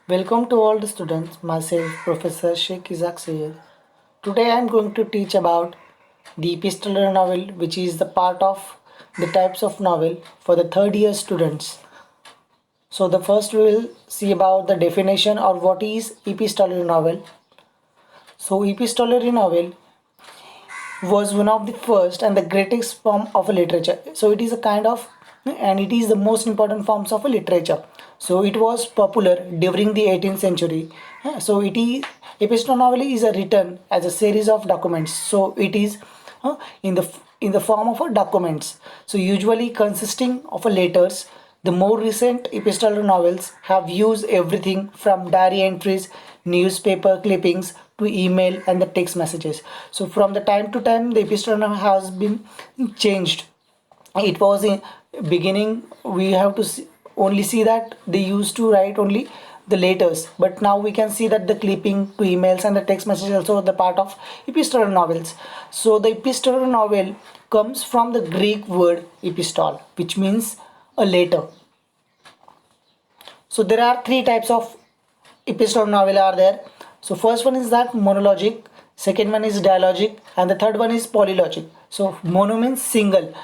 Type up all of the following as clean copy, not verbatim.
Welcome to all the students. Myself, Professor Sheikh Isaac Sayed. Today I am going to teach about the epistolary novel, which is the part of the types of novel for the third year students. So the first we will see about the definition or what is epistolary novel. So epistolary novel was one of the first and the greatest form of a literature. So it is a kind of and it is the most important forms of a literature. So it was popular during the 18th century. So it is epistle novel is a written as a series of documents. So it is in the form of a documents. So usually consisting of a letters. The more recent epistolary novels have used everything from diary entries, newspaper clippings to email and the text messages. So from the time to time the epistolary has been changed. It was in beginning we have to only see that they used to write only the letters, but now we can see that the clipping to emails and the text message also the part of epistolary novels. So the epistolary novel comes from the Greek word epistol, which means a letter. So there are three types of episode novel are there. So first one is that monologic, second one is dialogic, and the third one is polylogic. So mono means single,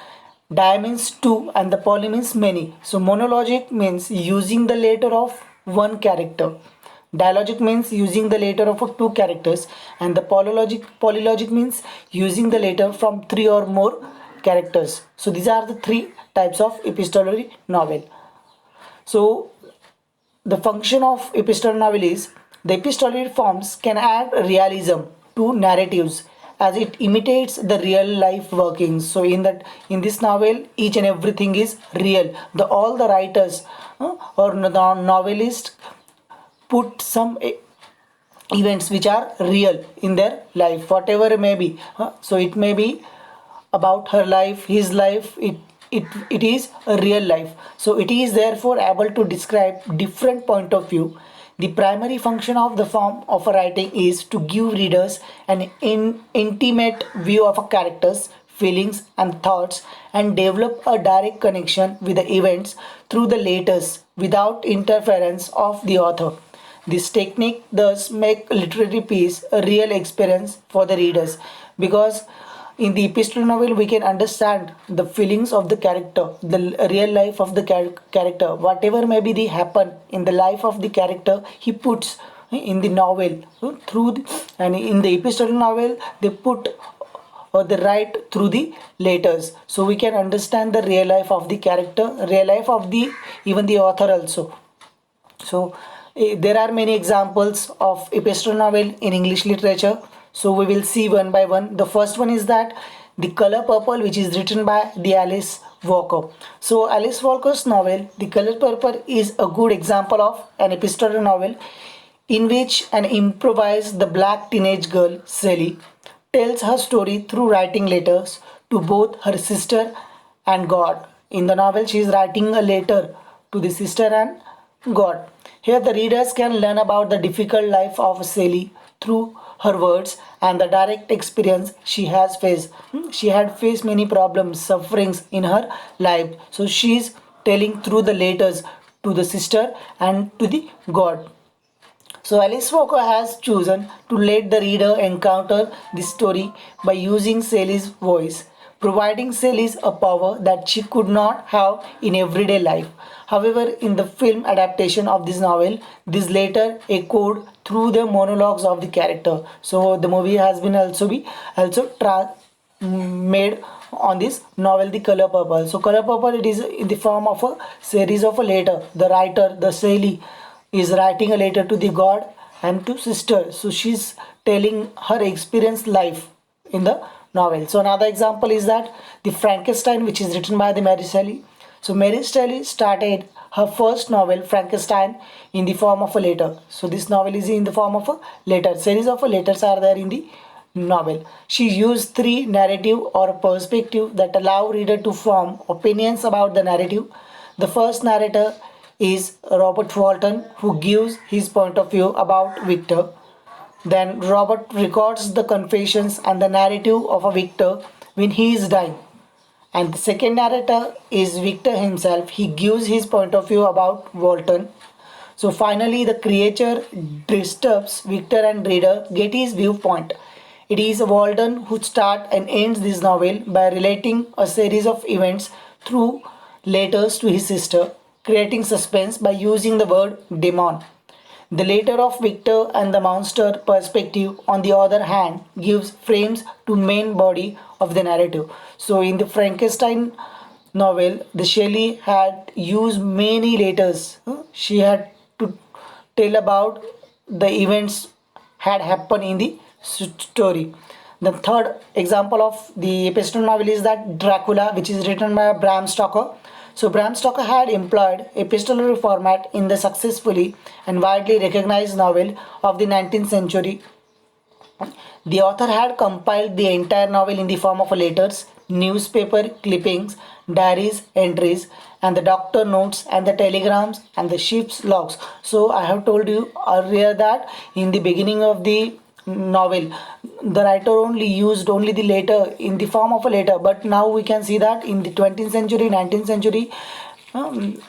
di means two, and the poly means many. So monologic means using the letter of one character. Dialogic means using the letter of two characters, and the polylogic means using the letter from three or more characters. So these are the three types of epistolary novel. So the function of epistolary novel is the epistolary forms can add realism to narratives as it imitates the real life workings. So in this novel, each and everything is real. The all the writers or the novelist put some events which are real in their life, whatever it may be. So it may be about her life, his life. It is a real life. So it is therefore able to describe different point of view. The primary function of the form of a writing is to give readers an intimate view of a character's feelings and thoughts and develop a direct connection with the events through the letters without interference of the author. This technique does make literary piece a real experience for the readers because in the epistle novel we can understand the feelings of the character, the real life of the character, whatever may be the happen in the life of the character he puts in the novel through and in the epistle novel they put or they write through the letters, so we can understand the real life of the character, real life of the even the author also. So there are many examples of epistolar novel in English literature. So we will see one by one. The first one is that The Color Purple, which is written by the Alice Walker. So Alice Walker's novel The Color Purple is a good example of an epistolar novel in which an improvised the black teenage girl Sally tells her story through writing letters to both her sister and God. In the novel, she is writing a letter to the sister and God. Here, the readers can learn about the difficult life of Sally through her words and the direct experience she has faced. She had faced many problems, sufferings in her life. So, she is telling through the letters to the sister and to the God. So Alice Walker has chosen to let the reader encounter this story by using Sally's voice, providing Sally a power that she could not have in everyday life. However, in the film adaptation of this novel, this later echoed through the monologues of the character. So the movie has been made on this novel The Color Purple. So Color Purple, it is in the form of a series of a letter. The writer, the Sally, is writing a letter to the God and to sister. So she's telling her experienced life in the novel. So another example is that the Frankenstein, which is written by the Mary Shelley. So Mary Shelley started her first novel Frankenstein in the form of a letter. So this novel is in the form of a letter. Series of letters are there in the novel. She used three narrative or perspective that allow reader to form opinions about the narrative. The first narrator is Robert Walton, who gives his point of view about Victor. Then Robert records the confessions and the narrative of a Victor when he is dying. And the second narrator is Victor himself. He gives his point of view about Walton. So finally, the creature disturbs Victor and reader get his viewpoint. It is Walden who starts and ends this novel by relating a series of events through letters to his sister, creating suspense by using the word demon. The letter of Victor and the monster perspective, on the other hand, gives frames to main body of the narrative. So in the Frankenstein novel, the Shelley had used many letters. She had to tell about the events had happened in the story. The third example of the epistolary novel is that Dracula, which is written by Bram Stoker. So Bram Stoker had employed epistolary format in the successfully and widely recognized novel of the 19th century. The author had compiled the entire novel in the form of letters, newspaper clippings, diaries, entries, and the doctor notes and the telegrams and the ship's logs. So I have told you earlier that in the beginning of the novel, the writer only used only the letter in the form of a letter, but now we can see that in the 20th century, 19th century, um,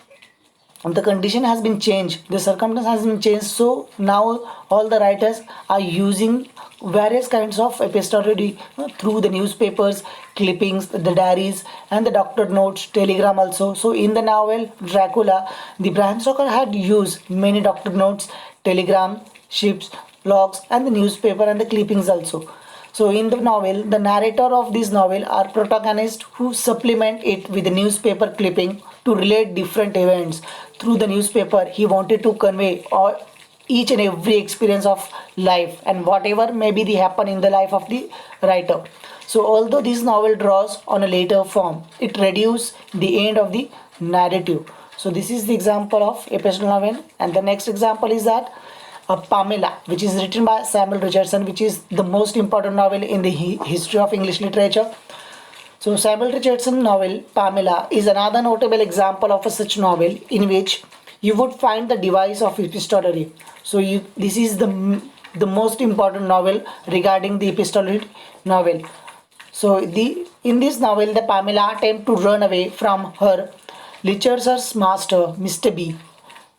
the condition has been changed, the circumstance has been changed. So now all the writers are using various kinds of epistolary through the newspapers clippings, the diaries, and the doctor notes, telegram also. So in the novel Dracula, the Bram Stoker had used many doctor notes, telegram, ships logs, and the newspaper and the clippings also. So in the novel, the narrator of this novel are protagonists who supplement it with a newspaper clipping to relate different events. Through the newspaper, he wanted to convey all, each and every experience of life and whatever may be the happen in the life of the writer. So although this novel draws on a later form, it reduces the end of the narrative. So this is the example of epistolary novel, and the next example is that Pamela, which is written by Samuel Richardson, which is the most important novel in the history of English literature. So Samuel Richardson novel Pamela is another notable example of a such novel in which you would find the device of epistolary. So this is the most important novel regarding the epistolary novel. So the in this novel, the Pamela attempt to run away from her literature master, Mr. B.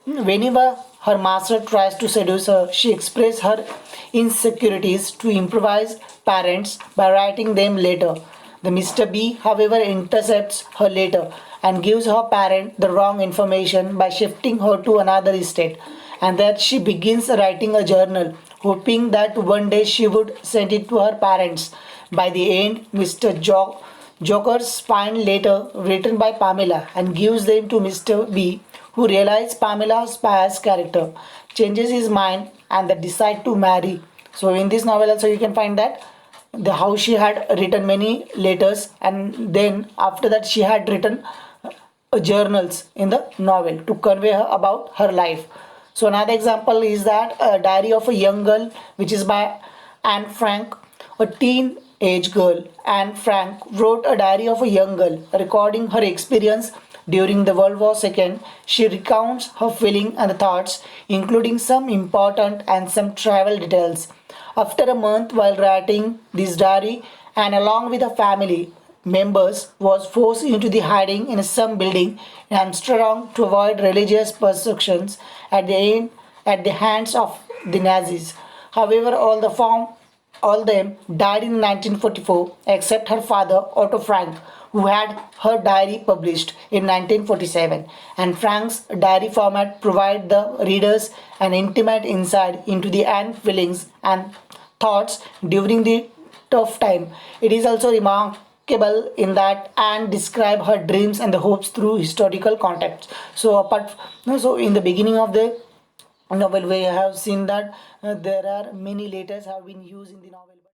Whenever her master tries to seduce her, she expresses her insecurities to improvise parents by writing them later. The Mr. B, however, intercepts her letter and gives her parent the wrong information by shifting her to another estate, and that she begins writing a journal, hoping that one day she would send it to her parents. By the end, Mr. Joker's find letter written by Pamela and gives them to Mr. B, who realizes Pamela's past character, changes his mind, and they decide to marry. So in this novel also you can find that the how she had written many letters, and then after that she had written journals in the novel to convey her about her life. So another example is that a diary of a young girl, which is by Anne Frank, a teenage girl. Anne Frank wrote a diary of a young girl, recording her experience during the World War II. She recounts her feelings and thoughts, including some important and some travel details. After a month while writing this diary, and along with her family members, was forced into the hiding in some building in Amsterdam to avoid religious persecutions at the hands of the Nazis. However, all them died in 1944 except her father Otto Frank, who had her diary published in 1947. And Frank's diary format provides the readers an intimate insight into the Anne's feelings and thoughts during the tough time. It is also remarkable in that Anne describes her dreams and the hopes through historical context. So apart, so in the beginning of the novel, we have seen that there are many letters have been used in the novel.